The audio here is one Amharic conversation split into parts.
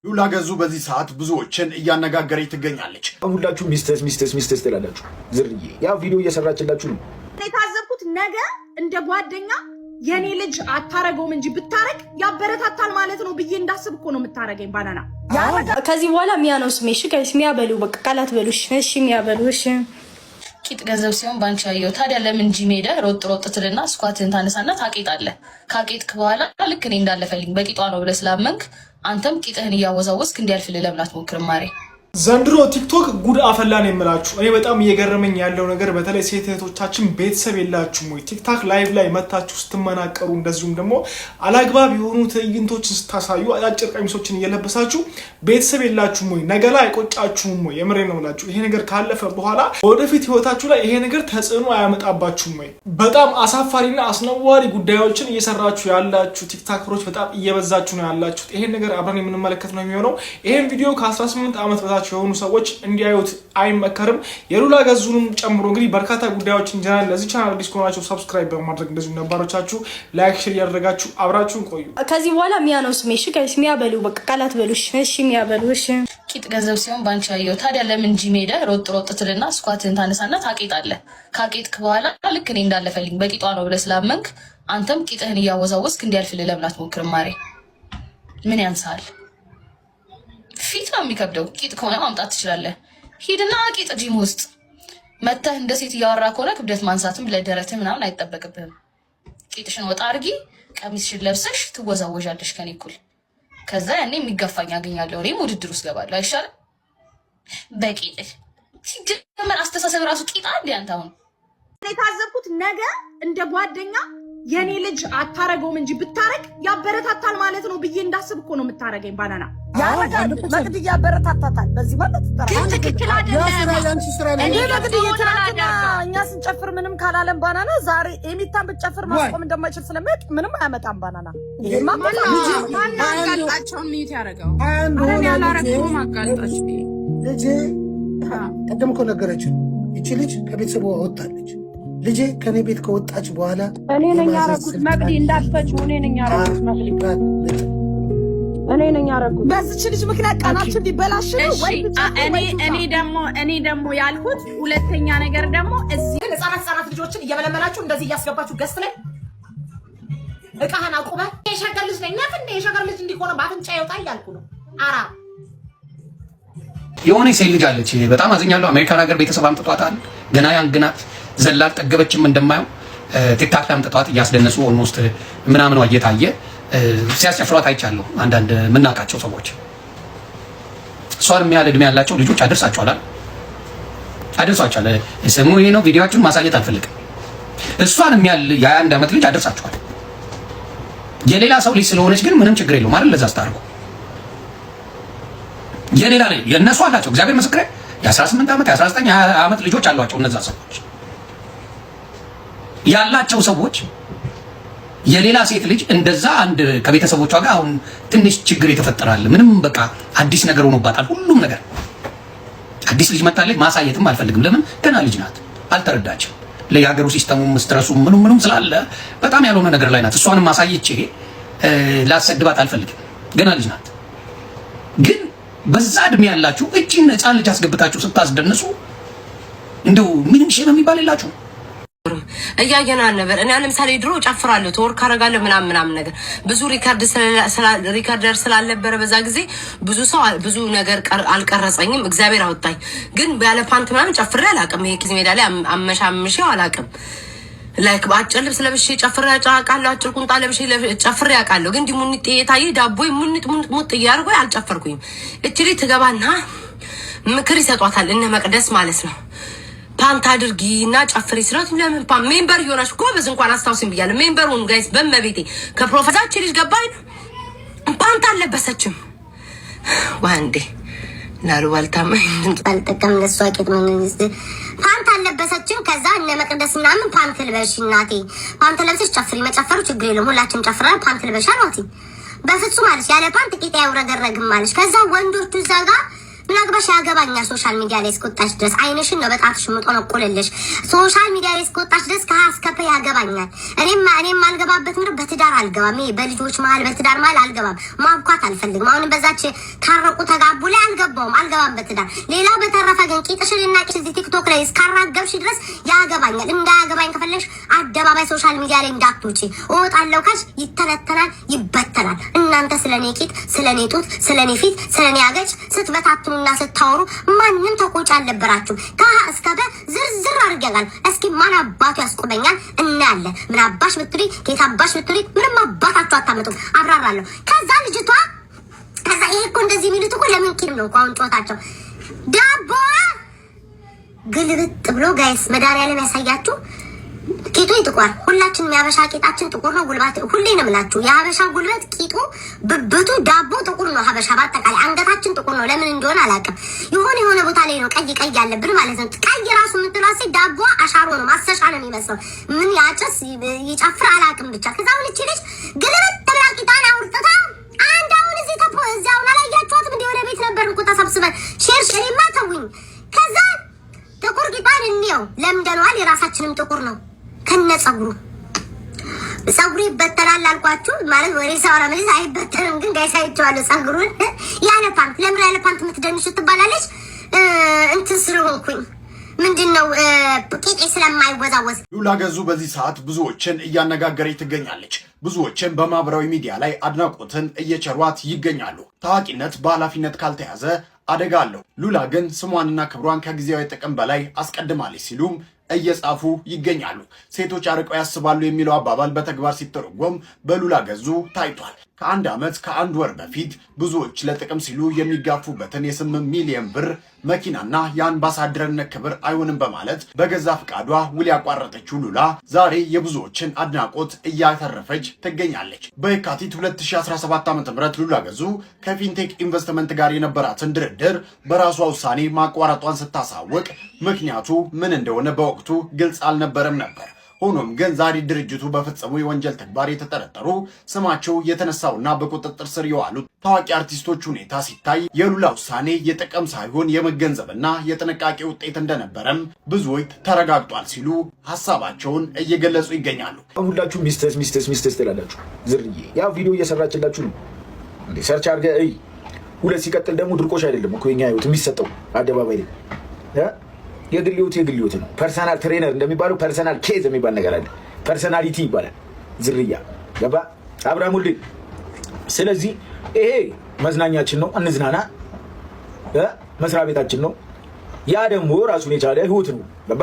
ሉላ ገዙ በዚህ ሰዓት ብዙዎችን እያነጋገረች ትገኛለች። ሁላችሁም ሚስተስ ትላላችሁ። ዝርዬ ያ ቪዲዮ እየሰራችላችሁ ነው። የታዘብኩት ነገ እንደ ጓደኛ የኔ ልጅ አታረገውም እንጂ ብታረግ ያበረታታል ማለት ነው ብዬ እንዳስብ እኮ ነው የምታረገኝ። ባናና ከዚህ በኋላ ሚያ ነው ስሜሽ ጋይስ ሚያ በሉ በቃ ቃላት በሉሽ። እሺ ሚያ በሉ እሺ። ቂጥ ገንዘብ ሲሆን ባንቺ ያየው ታዲያ ለምን ጂም ሄደ ሮጥ ትልና ስኳትን ታነሳና ታቄጣለህ። ካቄጥክ በኋላ ልክ እኔ እንዳለፈልኝ በቂጧ ነው ብለህ ስላመንክ አንተም ቂጥህን እያወዛወዝክ እንዲያልፍልህ ለምን አትሞክርም ማሬ? ዘንድሮ ቲክቶክ ጉድ አፈላን የምላችሁ እኔ በጣም እየገረመኝ ያለው ነገር በተለይ ሴት እህቶቻችን ቤተሰብ የላችሁም ወይ? ቲክታክ ላይቭ ላይ መታችሁ ስትመናቀሩ እንደዚሁም ደግሞ አላግባብ የሆኑ ትዕይንቶችን ስታሳዩ አጫጭር ቀሚሶችን እየለበሳችሁ ቤተሰብ የላችሁም ወይ? ነገ ላይ አይቆጫችሁም ወይ? የምሬ ነው የምላችሁ። ይሄ ነገር ካለፈ በኋላ ወደፊት ህይወታችሁ ላይ ይሄ ነገር ተጽዕኖ አያመጣባችሁም ወይ? በጣም አሳፋሪና አስነዋሪ ጉዳዮችን እየሰራችሁ ያላችሁ ቲክታከሮች በጣም እየበዛችሁ ነው ያላችሁት። ይሄን ነገር አብረን የምንመለከት ነው የሚሆነው። ይሄን ቪዲዮ ከ18 ዓመት በታች የሆኑ ሰዎች እንዲያዩት አይመከርም። የሉላ ገዙንም ጨምሮ እንግዲህ በርካታ ጉዳዮችን እንጀራ ለዚህ ቻናል አዲስ ከሆናችሁ ሰብስክራይብ በማድረግ እንደዚሁ ነባሮቻችሁ ላይክ ሼር ያደረጋችሁ አብራችሁን ቆዩ። ከዚህ በኋላ ሚያ ነው ስሜሽ ጋይስ ሚያ በሉ በቃ ቃላት በሉሽ። እሺ ሚያ በሉ እሺ። ቂጥ ገንዘብ ሲሆን ባንቺ ያየው ታዲያ ለምን ጂም ሄደ ሮጥ ትልና ስኳትን ታነሳና ታቄጣለህ። ካቄጥክ በኋላ ልክ እኔ እንዳለፈልኝ በቂጧ ነው ብለህ ስላመንክ አንተም ቂጥህን እያወዛወዝክ እንዲያልፍልህ ለምን አትሞክርም ማሬ? ምን ያንሳል? ፊት ነው የሚከብደው። ቂጥ ከሆነ ማምጣት ትችላለህ። ሂድና ቂጥ ጂም ውስጥ መተህ እንደ ሴት እያወራ ከሆነ ክብደት ማንሳትም ለደረትህ ምናምን አይጠበቅብህም። ቂጥሽን ወጣ አድርጊ፣ ቀሚስሽን ለብሰሽ ትወዛወዣለሽ ከኔ እኩል። ከዛ ያኔ የሚጋፋኝ አገኛለሁ፣ እኔም ውድድር ውስጥ ገባለሁ። አይሻልም? በቂጥህ ሲጀመር አስተሳሰብ ራሱ ቂጣ እንደ አንተ አሁን የታዘብኩት ነገ እንደ ጓደኛ የኔ ልጅ አታረገውም እንጂ ብታረግ ያበረታታል ማለት ነው ብዬ እንዳስብ እኮ ነው የምታረገኝ። ባናና ያረጋል መቅድ ያበረታታታል። በዚህ ማለት ትክክል አይደለም። እኛ ስንጨፍር ምንም ካላለም ባናና ዛሬ ኤሚታን ብትጨፍር ማስቆም እንደማይችል ስለሚያውቅ ምንም አያመጣም። ባናና ማጋልጣቸው ሚዩት ያደረገው አሁን ያላረገው ማጋልጣቸው ልጅ ቀደም እኮ ነገረችን። ይቺ ልጅ ከቤተሰቧ ወጣለች። ልጄ ከኔ ቤት ከወጣች በኋላ እኔ ነኝ ያረኩት። መቅዲ እንዳትፈጪው እኔ ነኝ ያረኩት። መቅዲ እኔ ነኝ ያረኩት። በዚች ልጅ ምክንያት ቀናችሁ ሊበላሽ ነው ወይ? እኔ ደግሞ ያልኩት ሁለተኛ ነገር ደግሞ እዚህ ህፃናት ልጆችን እየመለመላችሁ እንደዚህ እያስገባችሁ ገስት ላይ እቃህን አቁመ የሸገር ልጅ ነኝ ነፍ እንደ የሸገር ልጅ እንዲሆነ በአፍንጫ ይወጣ እያልኩ ነው። የሆነ ሴት ልጅ አለች። በጣም አዝኛለሁ። አሜሪካን ሀገር ቤተሰብ አምጥቷታል። ገና ያንግናት ዘላቅ ጠገበችም እንደማየው ቲክታክ ላይ አምጥቷት እያስደነሱ ኦልሞስት ምናምን እየታየ ሲያስጨፍሯት አይቻለሁ። አንዳንድ የምናውቃቸው ሰዎች እሷን የሚያህል እድሜ ያላቸው ልጆች አደርሳቸዋል። ስሙ ይሄ ነው። ቪዲዮአችሁን ማሳየት አልፈልግም። እሷን የሚያህል የ21 ዓመት ልጅ አደርሳቸዋል። የሌላ ሰው ልጅ ስለሆነች ግን ምንም ችግር የለውም አይደል? ለዛ አስታርቁ። የሌላ ልጅ የእነሱ አላቸው። እግዚአብሔር ምስክሬ የ18 ዓመት የ19 ዓመት ልጆች አሏቸው። እነዛ ሰዎች ያላቸው ሰዎች የሌላ ሴት ልጅ እንደዛ አንድ ከቤተሰቦቿ ጋር አሁን ትንሽ ችግር የተፈጠራል። ምንም በቃ አዲስ ነገር ሆኖባታል። ሁሉም ነገር አዲስ ልጅ መጣለች። ማሳየትም አልፈልግም። ለምን ገና ልጅ ናት፣ አልተረዳችም። ለየሀገሩ ሲስተሙም ስትረሱ ምኑም ስላለ በጣም ያልሆነ ነገር ላይ ናት። እሷንም ማሳየች ላሰድባት አልፈልግም። ገና ልጅ ናት። ግን በዛ እድሜ ያላችሁ እቺን ህፃን ልጅ አስገብታችሁ ስታስደንሱ እንደው ምንም ሼም የሚባል የላችሁ። እያየናል ነበር። እኔ ለምሳሌ ድሮ ጨፍራለሁ ተወርክ አረጋለሁ ምናምን ነገር ብዙ ሪካርደር ስላልነበረ በዛ ጊዜ ብዙ ነገር አልቀረጸኝም። እግዚአብሔር አወጣኝ። ግን ያለ ፓንት ምናምን ጨፍሬ አላውቅም። ይሄ ኪዝ ሜዳ ላይ አመሻምሼው አላውቅም። ላይክ አጭር ልብስ ለብሼ ጨፍሬ አውቃለሁ። አጭር ቁምጣ ለብሼ ጨፍሬ አውቃለሁ። ግን ሙኒጥ የታየ ዳቦ ሙኒጥ እያደረጉ አልጨፈርኩኝም። እቺ ልጅ ትገባና ምክር ይሰጧታል እነ መቅደስ ማለት ነው። ፓንት አድርጊና ጨፍሪ ስራት ለምን ሜምበር ይሆናሽ ጎበዝ እንኳን አስታውስኝ ብያለሁ። ሜምበሩን ጋይስ በመቤቴ ከፕሮፌሰር ልጅ ገባኝ ፓንት አልለበሰችም። ዋንዴ ላልዋልታም አልጠቀም ለሷ ቄጥ መንግስ ፓንት አልለበሰችም። ከዛ እነ መቅደስ ምናምን ፓንት ልበሽ እናቴ ፓንት ለብሰሽ ጨፍሪ፣ መጨፈሩ ችግር የለውም ሁላችን ጨፍራን ፓንት ልበሽ አሏት። በፍጹም አለች ያለ ፓንት ቄጥ ያውረገረግም አለች። ከዛ ወንዶቹ እዛ ጋር ምን አገባሽ? ያገባኛል። ሶሻል ሚዲያ ላይ እስከወጣች ድረስ አይንሽን ነው በጣትሽ ምቆለልሽ። ሶሻል ሚዲያ ላይ እስከወጣች ድረስ ከአስከፈ ያገባኛል። እኔም አልገባበት ምንም በትዳር አልገባም። በልጆች መሀል በትዳር መሀል አልገባም። ማብኳት አልፈልግም። አሁንም በዛች ታረቁ ተጋቡ ላይ አልገባም በትዳር። ሌላው በተረፈ ግን ቂጥሽን እና ቂጥሽ እዚህ ቲክቶክ ላይ እስካራገብሽ ድረስ ያገባኛል። እንዳያገባኝ ከፈለሽ አደባባይ ሶሻል ሚዲያ ላይ እንዳትውጪ። እወጣለሁ ካልሽ ይተነተናል፣ ይበተናል። እናንተ ስለኔ ቂጥ፣ ስለኔ ጡት፣ ስለኔ ፊት፣ ስለኔ አገጭ ስትበታትኑና ስታወሩ ማንንም ተቆጭ አልነበራችሁ። እስከ ዝርዝር አድርገናል። እስኪ ማን አባቱ ያስቆመኛል? እናያለን። ምን አባሽ ብትሪ ጌታ አባሽ ብትሪ ምንም አባታችሁ አታመጡም። አብራራለሁ። ከዛ ልጅቷ ይሄ እኮ እንደዚህ የሚሉት እኮ ለምን ቂም ነው? አሁን ጮታቸው ዳቦ ግልብጥ ብሎ ጋይስ መድኃኒዓለም ያሳያችሁ። ቂጡ ይጥቋል። ሁላችንም የሀበሻ ቂጣችን ጥቁር ነው። ጉልባት ሁሌ ነው የምላችሁ። የሀበሻ ጉልበት ቂጡ፣ ብብቱ፣ ዳቦ ጥቁር ነው። ሀበሻ በአጠቃላይ አንገታችን ጥቁር ነው። ለምን እንደሆነ አላውቅም። የሆነ ቦታ ላይ ነው ቀይ ያለብን ማለት ነው። ቀይ ራሱ የምትለው ሴት ዳቦ አሻሮ ነው፣ ማሰሻ ነው የሚመስለው። ምን ያጨስ ይጨፍር አላውቅም። ብቻ ከዛ አሁን እቺ ልጅ ግልብጥ ብላ ቂጣን አውርጥታ አንድ አሁን እዚያው አላያችኋትም? እንደ ወደ ቤት ነበርን እኮ ተሰብስበን ሼርማ ተውኝ። ከዛ ጥቁር ቂጣን እንየው ለምደነዋል። የራሳችንም ጥቁር ነው ከነ ጸጉሩ ይበተናል አልኳችሁ። ማለት ወሬ ሰውራ ማለት አይበተንም፣ ግን ጋይስ አይቼዋለሁ ጸጉሩን ያለ ፓንት። ለምን ያለ ፓንት የምትደንሽ ትባላለች? እንትን ስለሆንኩኝ ምንድነው ቂጤ ስለማይወዛወዝ። ሉላ ገዙ በዚህ ሰዓት ብዙዎችን እያነጋገረች ትገኛለች። ብዙዎችን በማህበራዊ ሚዲያ ላይ አድናቆትን እየቸሯት ይገኛሉ። ታዋቂነት በኃላፊነት ካልተያዘ አደጋ አለው። ሉላ ግን ስሟንና ክብሯን ከጊዜያዊ ጥቅም በላይ አስቀድማለች ሲሉም እየጻፉ ይገኛሉ። ሴቶች አርቀው ያስባሉ የሚለው አባባል በተግባር ሲተረጎም በሉላ ገዙ ታይቷል። ከአንድ ዓመት ከአንድ ወር በፊት ብዙዎች ለጥቅም ሲሉ የሚጋፉበትን የ8 ሚሊዮን ብር መኪናና የአምባሳደርነት ክብር አይሆንም በማለት በገዛ ፍቃዷ ውል ያቋረጠችው ሉላ ዛሬ የብዙዎችን አድናቆት እያተረፈች ትገኛለች። በየካቲት 2017 ዓ.ም ሉላ ገዙ ከፊንቴክ ኢንቨስትመንት ጋር የነበራትን ድርድር በራሷ ውሳኔ ማቋረጧን ስታሳውቅ ምክንያቱ ምን እንደሆነ በወቅቱ ግልጽ አልነበረም ነበር። ሆኖም ግን ዛሬ ድርጅቱ በፈጸሙ የወንጀል ተግባር የተጠረጠሩ ስማቸው የተነሳውና በቁጥጥር ስር የዋሉት ታዋቂ አርቲስቶች ሁኔታ ሲታይ የሉላ ውሳኔ የጥቅም ሳይሆን የመገንዘብና የጥንቃቄ ውጤት እንደነበረም ብዙዎች ተረጋግጧል ሲሉ ሀሳባቸውን እየገለጹ ይገኛሉ። ሁላችሁ ሚስተስ ትላላችሁ። ዝርዬ ያው ቪዲዮ እየሰራችላችሁ ነው እንዴ? ሰርች አድርገህ እይ። ሁለት ሲቀጥል ደግሞ ድርቆሽ አይደለም እኮ የኛ ህይወት የሚሰጠው አደባባይ ላይ የግል ህይወት ነው። ፐርሰናል ትሬነር እንደሚባለው ፐርሰናል ኬዝ የሚባል ነገር አለ። ፐርሰናሊቲ ይባላል። ዝርያ ገባ አብርሃም ወልዴ። ስለዚህ ይሄ መዝናኛችን ነው፣ እንዝናና። መስሪያ ቤታችን ነው። ያ ደግሞ ራሱን የቻለ ህይወት ነው። ገባ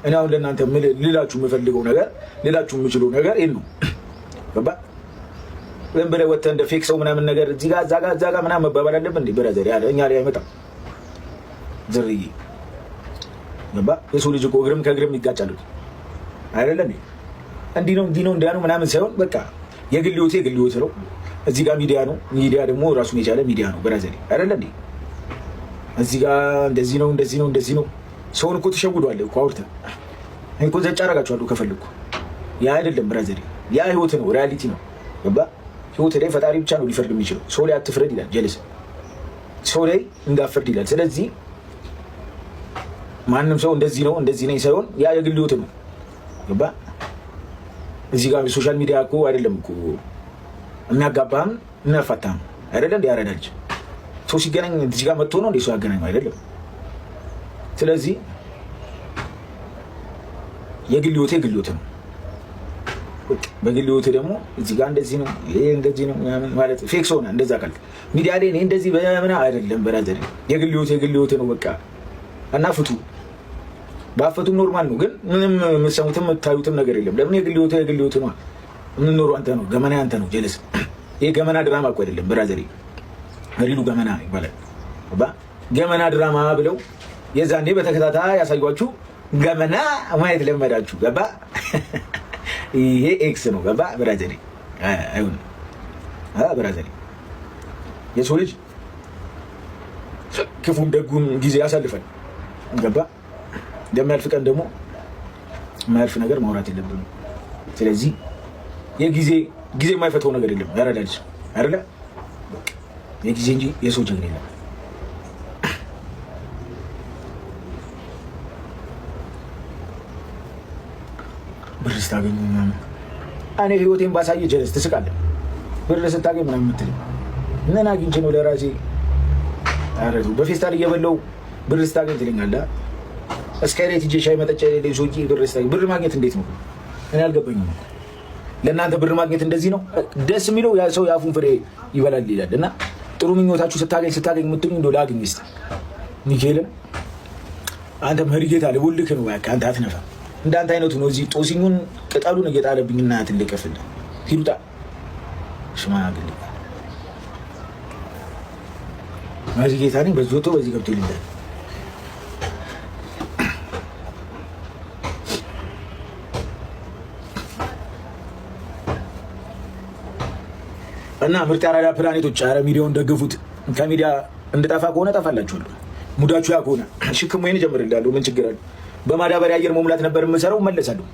እኔ አሁን ለእናንተ ልላችሁ የምፈልገው ነገር ልላችሁ የምችለው ነገር ይሄን ነው። ገባ ዝም ብለህ ወጥተህ እንደ ፌክ ሰው ምናምን ነገር እዚህ ጋር እዛ ጋር ምናምን መባባል አለብን እንዴ? ብራዘር ያለ እኛ ላይ አይመጣም። ዝርዬ ገባ የሰው ልጅ እኮ እግርም ከእግርም ይጋጫሉ አይደለም? እንዲህ ነው እንዲያ ነው ምናምን ሳይሆን በቃ የግል ህይወት ነው። እዚህ ጋር ሚዲያ ነው። ሚዲያ ደግሞ ራሱን የቻለ ሚዲያ ነው። ብራዘር አይደለም እንዴ? እዚህ ጋር እንደዚህ ነው። ሰውን እኮ ተሸውዷል እኮ አውርተህ እኔ እኮ ዘጭ አደርጋችኋለሁ ከፈለኩ። ያ አይደለም ብራዘር፣ ያ ህይወት ነው፣ ሪያሊቲ ነው። ገባ ህይወት ላይ ፈጣሪ ብቻ ነው ሊፈርድ የሚችለው። ሰው ላይ አትፍረድ ይላል። ጀለስ ሰው ላይ እንዳፈርድ ይላል። ስለዚህ ማንም ሰው እንደዚህ ነኝ ሳይሆን ያ የግል ህይወት ነው። ገባ እዚህ ጋር ሶሻል ሚዲያ እኮ አይደለም እኮ የሚያጋባህም የሚያፋታህም አይደለም እንደ ያረዳጅ ሰው ሲገናኝ እዚህ ጋር መጥቶ ነው እንደ ሰው ያገናኘው አይደለም። ስለዚህ የግል ህይወት ነው። በግል ህይወት ደግሞ እዚህ ጋር እንደዚህ ነው ይሄ እንደዚህ ነው ማለት ፌክ ሰው ነህ። እንደዛ ካልክ ሚዲያ ላይ እኔ እንደዚህ በምና አይደለም ብራዘር። የግል ህይወት ነው በቃ እና ፍቱ። ባፈቱም ኖርማል ነው፣ ግን ምንም የምትሰሙትም የምታዩትም ነገር የለም። ለምን የግል ህይወት ነው። የምንኖረው አንተ ነው፣ ገመና አንተ ነው። ጀለስ ይሄ ገመና ድራማ እኮ አይደለም ብራዘር። ሪሉ ገመና ይባላል። ገመና ድራማ ብለው የዛኔ በተከታታይ ያሳዩአችሁ ገመና ማየት ለመዳችሁ። ገባ ይሄ ኤክስ ነው። ገባ ብራዘር አይሁን ብራዘር። የሰው ልጅ ክፉም ደጉም ጊዜ ያሳልፋል። ገባ እንደሚያልፍ ቀን ደግሞ የማያልፍ ነገር ማውራት የለብንም። ስለዚህ ጊዜ የማይፈተው ነገር የለም። ያረዳል አይደለ? የጊዜ እንጂ የሰው ጀግና የለም። ስታገኙ ምናምን እኔ ህይወቴን ባሳየ ጀለስ ትስቃለህ። ብር ስታገኝ ምናምን የምትለኝ ምን አግኝቼ ነው ለራሴ? ኧረ ተው በፌስታል እየበላሁ ብር ስታገኝ ትለኛለህ። እስካይሌት ሂጅ ሻይ መጠጫ የሌለኝ ሰውዬ ብር ስታገኝ። ብር ማግኘት እንዴት ነው? እኔ አልገባኝም። ለእናንተ ብር ማግኘት እንደዚህ ነው? ደስ የሚለው ያ ሰው የአፉን ፍሬ ይበላል ይላል። እና ጥሩ ምኞታችሁ ስታገኝ የምትሉኝ እንደው ላግኝ እስኪ ሚካኤልን አንተ መሪጌታ ልቦልክ ነው ያካ አንተ አትነፋ። እንዳንተ አይነቱ ነው እዚህ ጦሲኙን ቅጠሉን እየጣለብኝ እና ትልቀፍል ሂዱታ ሽማግሌ መሪጌታ ነኝ። በዚህ ወጥቶ በዚህ ገብቶ ይልኛል። እና ምርጥ ያራዳ ፕላኔቶች አረ ሚዲያውን ደግፉት። ከሚዲያ እንድጠፋ ከሆነ ጠፋላችኋለሁ። ሙዳችሁ ያ ከሆነ ሽክም ወይን ጀምርላለሁ። ምን ችግር አለ? በማዳበሪያ አየር መሙላት ነበር የምሰራው፣ መለሳለሁ።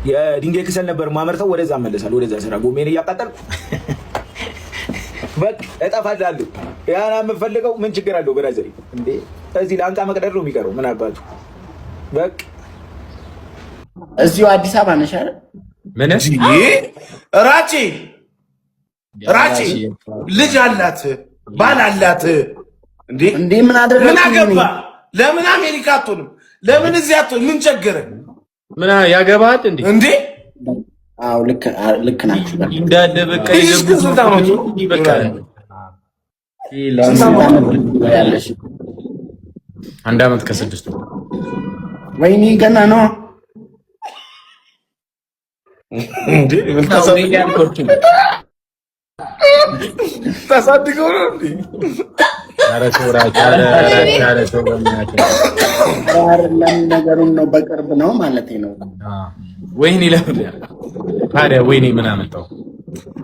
የድንጋይ ክሰል ነበር ማመርተው፣ ወደዛ መለሳለሁ። ወደዛ ስራ ጎሜን እያቃጠልኩ በቃ እጠፋላለሁ። ያን የምፈልገው ምን ችግር አለው? ብራዘር እንዴ እዚህ ላንቃ መቅደር ነው የሚቀረው። ምን አባቱ በቃ እዚሁ አዲስ አበባ ነሽ አይደል? ምን ራቼ ልጅ አላት ባል አላት እንዴ ምን አደረኩ? ምን አገባ? ለምን አሜሪካ አትሆንም? ለምን እዚህ አትሆንም? ምን ቸገረ? ምን ያገባል እንዴ? አዎ ልክ ናችሁ። እንዳለ በቃ በቃ አንድ አመት ከ6 ወር ወይኔ ገና ነው እንዴ? ምን ታሳድገው ነው እንዴ? ኧረ ተወራጭ ኧረ ነገሩን ነው በቅርብ ነው ማለት ነው። ወይኔ ለምን ታዲያ ወይኔ ምን አመጣው?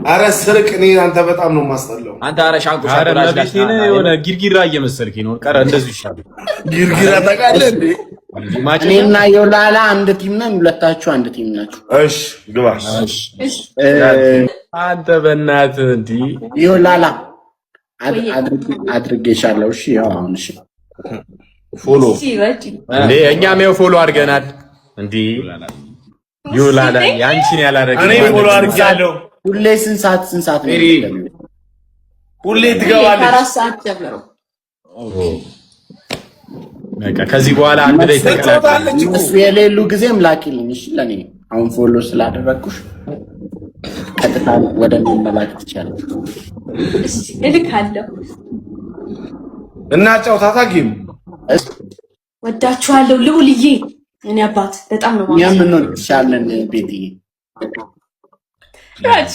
ኧረ ስርቅ እኔ አንተ በጣም ነው የማስጠላው። አንተ ኧረ ሻንኩሽ የሆነ ጊርጊራ እየመሰልከኝ ነው። ቀረ እንደዚህ ይሻላል። ጊርጊራ ታውቃለህ እንዴ? እኔና የውላላ አንድ ቲም ነን፣ ሁለታችሁ አንድ ቲም ናችሁ። እሺ ግባ። አንተ በእናትህ እንዴ የውላላ አድርጌሻለሁ። እሺ ያው አሁን እሺ ፎሎ እንዴ እኛም ያው ፎሎ አድርገናል። እንዴ የውላላ ያንቺን ያላደረገ እኔ ፎሎ አድርጌያለሁ። ሁሌ ስንት ሰዓት ነው? ሁሌ ትገባለች። 4 ሰዓት ጀምሮ በቃ ከዚህ በኋላ አንድ ላይ ተቀላቀለች። እሱ የሌሉ ጊዜም ላኪልኝ እሺ። ለኔ አሁን ፎሎ ስላደረኩሽ ቀጥታ ወደ መላክ ትችላለሽ። እሺ እልካለሁ። እና ጫውታታ ጌም ወዳችኋለሁ። ልውልዬ እኔ አባት በጣም ነው ማለት ምን ነው ትሻለን ቤትዬ ራቺ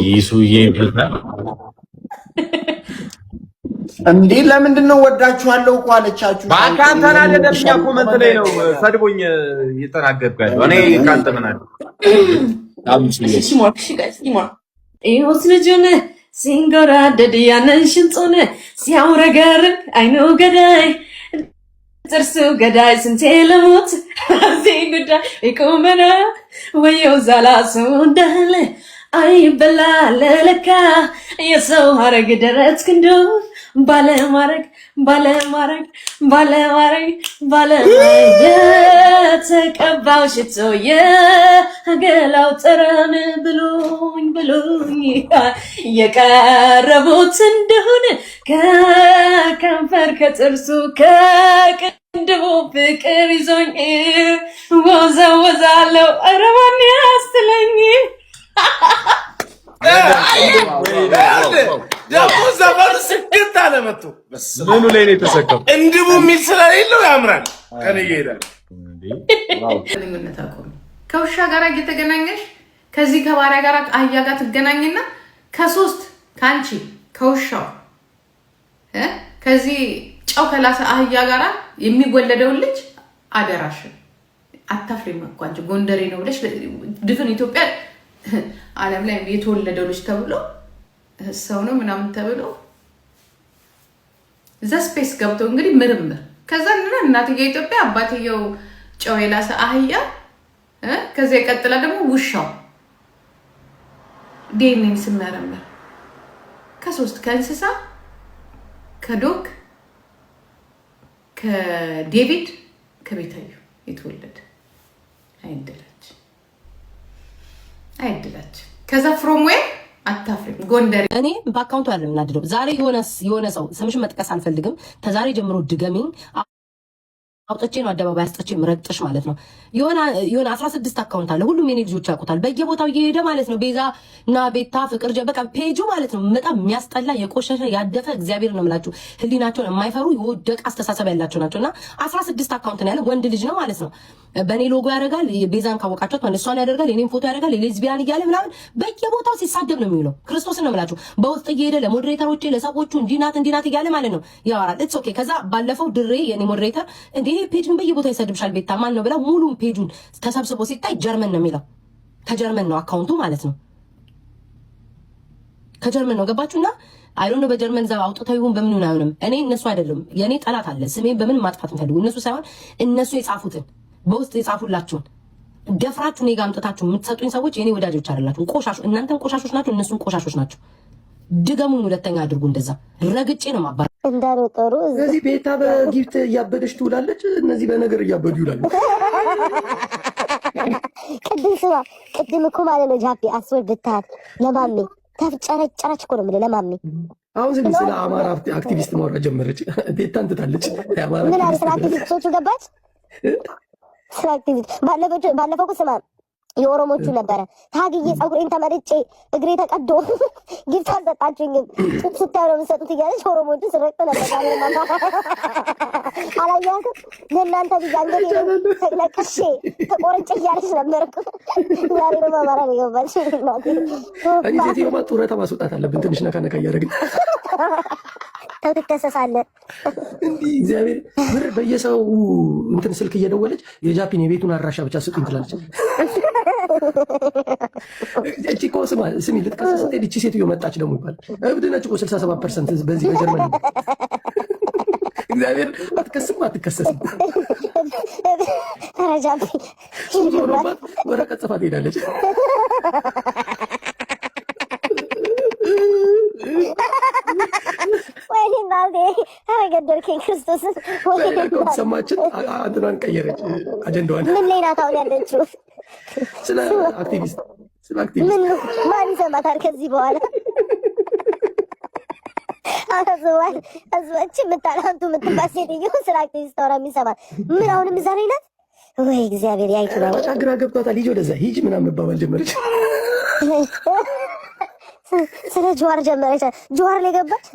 ይሱዬ እንዴ ለምንድን ነው ወዳችኋለሁ እኮ አለቻችሁ? ባካንተና ለደምኛ ኮመንት ላይ ነው ሰድቦኝ እየተናገርኩ ያለው። እኔ ካንተ ምን አለ ይኸውስ ልጁን ሲንጎራደድ ያንን ሽንጡን ሲያውረገርግ አይኑ ገዳይ ጥርሱ ገዳይ ስንቴ ልሙት እዚህ ጉዳይ ይቁመና ወየው ዛላ ሰው እንዳለ አይበላ ለለካ የሰው ሀረግ ደረት ክንዱ ባለማረግ የተቀባው ሽቶ የገላው ጠረን ብሎኝ የቀረቡት እንደሆነ ከከንፈር ከጥርሱ ከቅንድቡ ፍቅር ይዞኝ ወዛወዛለው። ኧረ ማን ያስትለኝ ደግሞ ዘመኑ ስግት አለመጡ ምኑ ላይ ነው የተሰቀው? እንድቡ የሚል ስለሌለው ያምራል። ከኔ ይሄዳል። ግንኙነት አቆም። ከውሻ ጋር እየተገናኘሽ ከዚህ ከባሪያ ጋር አህያ ጋር ትገናኝና ከሶስት ከአንቺ ከውሻው ከዚህ ጨው ከላሰ አህያ ጋር የሚወለደውን ልጅ አደራሽ አታፍሪም እኮ አንቺ ጎንደሬ ነው ብለሽ ድፍን ኢትዮጵያ ዓለም ላይ የተወለደው ልጅ ተብሎ ሰው ነው ምናምን ተብሎ እዛ ስፔስ ገብቶ እንግዲህ ምርምር ከዛ እናትየው ኢትዮጵያ አባትየው ጨው የላሰ አህያ ከዚያ የቀጥላ ደግሞ ውሻው ዲኤንኤን ስመረምር ከሶስት ከእንስሳ ከዶግ ከዴቪድ ከቤታዩ የተወለደ አይደላች ከዛ ፍሮም ዌር አታፍሪም ጎንደር እኔ በአካውንቱ ያለ ምናድረው ዛሬ የሆነ ሰው ስምሽን መጥቀስ አልፈልግም ተዛሬ ጀምሮ ድገሚኝ አውጥቼ ነው አደባባይ አስጥቼ ምረግጥሽ ማለት ነው የሆነ 16 አካውንት አለ ሁሉም የኔ ልጆች ያውቁታል በየቦታው እየሄደ ማለት ነው ቤዛ እና ቤታ ፍቅር በቃ ፔጁ ማለት ነው በጣም የሚያስጠላ የቆሸሸ ያደፈ እግዚአብሔር ነው የምላችሁ ህሊናቸውን የማይፈሩ የወደቀ አስተሳሰብ ያላቸው ናቸውና 16 አካውንት ነው ያለ ወንድ ልጅ ነው ማለት ነው በኔ ሎጎ ያደርጋል ቤዛን ካወቃችሁት ማለት እሷን ያደርጋል የኔን ፎቶ ያደርጋል የሌዝቢያን እያለ ምናምን በየቦታው ሲሳደብ ነው የሚውለው ክርስቶስን ነው የምላችሁ በውስጥ እየሄደ ለሞዴሬተሮቼ ለሰዎቹ እንዲናት እያለ ማለት ነው ያወራል ኢትስ ኦኬ ከዛ ባለፈው ድሬ የኔ ሞዴሬተር እንዴ ፔጁን በየቦታው ይሰድብሻል ቤታ ማን ነው ብላ ሙሉ ፔጁን ተሰብስቦ ሲታይ ጀርመን ነው የሚለው ከጀርመን ነው አካውንቱ ማለት ነው ከጀርመን ነው ገባችሁና አይዶን ነው በጀርመን ዘባ አውጥተው ይሁን በምን ነው አይሆንም እኔ እነሱ አይደለም የኔ ጠላት አለ ስሜን በምን ማጥፋት እንፈልጉ እነሱ ሳይሆን እነሱ የጻፉትን በውስጥ የጻፉላችሁን ደፍራችሁ እኔ ጋር አምጥታችሁ የምትሰጡኝ ሰዎች የኔ ወዳጆች አይደላችሁ ቆሻሾ እናንተም ቆሻሾች ናችሁ እነሱም ቆሻሾች ናቸው ድገሙኝ ሁለተኛ አድርጉ እንደዛ ረግጬ ነው ማባራ እንዳሮጠሩ እዚህ ቤታ በጊፍት እያበደች ትውላለች እነዚህ በነገር እያበዱ ይውላሉ ቅድም እኮ ማለት ነው ጃፒ አስወድታት ለማሜ ተፍጨረጨረች እኮ ነው ለማሜ አሁን ስለ አማራ አክቲቪስት ማውራት ጀመረች ቤታ እንትታለች ምን አለ ስለ አክቲቪስቶቹ ገባች ስለ አክቲቪስት ባለፈው ስማ የኦሮሞቹ ነበረ ታግዬ ፀጉሬን ተመርጬ እግሬ ተቀዶ ጊፍት አልሰጣችሁኝም ስታዩ ነው የምትሰጡት እያለች ኦሮሞቹ ስረቅ ነበር አላየኋትም ለእናንተ ብዬ አንገቴ ተቅለቅሼ ተቆርጬ እያለች ነበር ዛሬ ነው በአማራ ነው የገባች እኔ ሴትዮማ ጡረታ ማስወጣት አለብን ትንሽ ነካ ነካ እያደረግን ተው ትከሰሳለህ እንዲህ እግዚአብሔር ብር በየሰው እንትን ስልክ እየደወለች የጃፒን የቤቱን አድራሻ ብቻ ስጡኝ ትላለች እቺ እኮ ስሚ ልትከሰስ ስትሄድ እቺ ሴትዮ መጣች ደግሞ ይባላል እብድ ነች እኮ 67% በዚህ በጀርመን እግዚአብሔር አትከሰስም ተረጃቢ ወረቀት ጽፋ ትሄዳለች ወይኔ እናቴ ገደልከኝ ክርስቶስ ሰማችን አንተን ቀየረች አጀንዳዋን ምን ላይ ናት አሁን ያለችው ስለ አክቲቪስት ምን ማን ይሰማታል ከዚህ በኋላ አዝዋች ምታላንቱ ምትባል ሴትዮ ስለ አክቲቪስት አውራ የሚሰማት ምን አሁን ምዛሬ ናት ወይ እግዚአብሔር ያይቱ ነው ግራ ገብቷታል ሂጅ ወደዛ ሂጅ ምናምን መባባል ጀመረች ስለ ጀዋር ጀመረች ጀዋር ላይ ገባች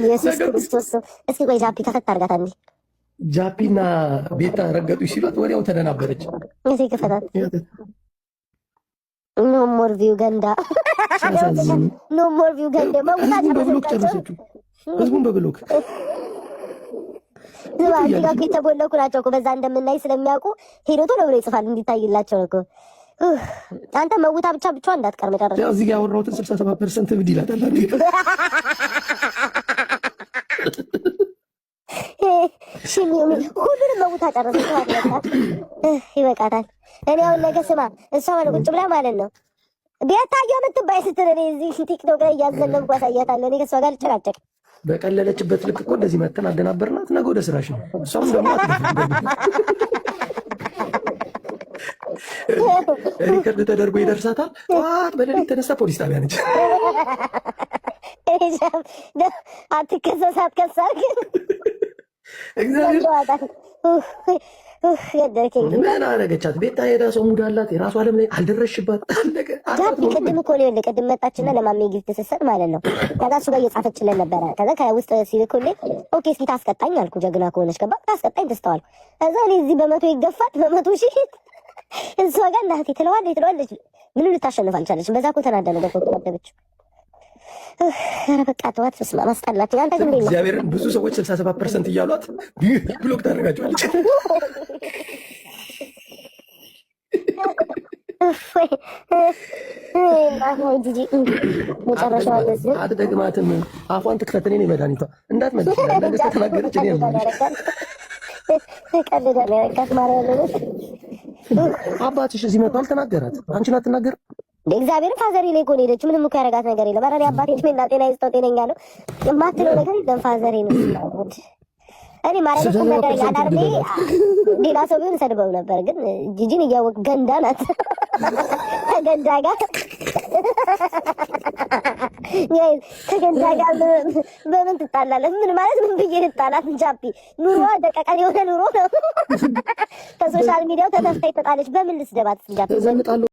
ኢየሱስ ክርስቶስ እስኪ ቆይ ጃፒ ከፈት አድርጋት አንዴ ጃፒና ቤታ ረገጡ ሲሏት ወዲያው ተደናበረች እዚህ ከፈታት ኖ ሞር ቪው ገንዳ ኖ ሞር ቪው ገንዳ በብሎክ ጨረሰችው ህዝቡን በብሎክ ዝባንቲጋ የተቦለኩ ናቸው እኮ በዛ እንደምናይ ስለሚያውቁ ሄዶ ቶሎ ብሎ ይጽፋል እንዲታይላቸው እኮ አንተ መውታ ብቻ እንዳትቀር መጨረሻ እዚህ ጋር ያወራሁትን 67% ብድ ይላታል ሁሉንም መውታ ጨረሰች ይበቃታል እኔ አሁን ነገ ስማ እሷ ማለት ቁጭ ብላ ማለት ነው ቤታዮ የምትባይ ስትል እኔ እዚህ ቲክቶክ ላይ እያዘለምኩ አሳያታለሁ እኔ ከእሷ ጋር ልጨቃጨቅ በቀለለችበት ልክ እኮ እንደዚህ መተን አደናበርናት ነገ ወደ ስራሽ ነው እሷም ደግሞ ሪከርድ ተደርጎ ይደርሳታል ጠዋት በሌሊት ተነሳ ፖሊስ ጣቢያ ነች አትከሰስ አትከሳል ምን አደረገቻት ቤታ የራሷ ሙድ አላት የራሷ አለም ላይ አልደረስሽባት ቅድም እኮ ቅድም መጣችና ለማሜ ጊፍት ስትሰጥ ማለት ነው ከዛ እሱ ጋር እየጻፈችለን ነበረ ከዛ ከውስጥ ሲልኩልኝ ኦኬ እስኪ ታስቀጣኝ አልኩ ጀግና ከሆነች ገባ ታስቀጣኝ ትስተዋል ከዛ እኔ እዚህ በመቶ ይገፋት በመቶ ሺህ እሷ ጋር እናቴ ትለዋለች ምንም ልታሸንፍ አልቻለችም በዛ እኮ ተናዳ ነገር እኮ ተቀደበችው ኧረ በቃ ተዋት ስማ ማስጠላት አንተ ግን እግዚአብሔርን ብዙ ሰዎች 67% እያሏት ብሎክ ታደርጋቸዋለች አትደግማትም አፏን ትክፈት እኔ ነኝ መድኃኒቷ እንዳትመልስ ነገር ከተናገረች እኔ አባትሽ እዚህ መጥቶ አልተናገራት አንቺን አትናገር እግዚአብሔር ፋዘሪ ላይ እኮ ነው ሄደች ምንም እኮ ያደረጋት ነገር የለም ኧረ አባቴ እድሜና ጤና ይስጠው ጤነኛ ነው የማትለው ነገር የለም ፋዘሪ ነው እኔ ማለት ነው ነገር ያዳርኔ ሌላ ሰው ቢሆን ሰድበው ነበር፣ ግን ጂጂን እያወቅ ገንዳ ናት። ከገንዳ ጋር ከገንዳ ጋር በምን ትጣላለህ? ምን ማለት ምን ብዬ ልጣላት? ጃፒ ኑሮ ደቀቀን የሆነ ኑሮ ነው። ከሶሻል ሚዲያው ተተፍታ ይተጣለች። በምን ልስደባት? ጃፒ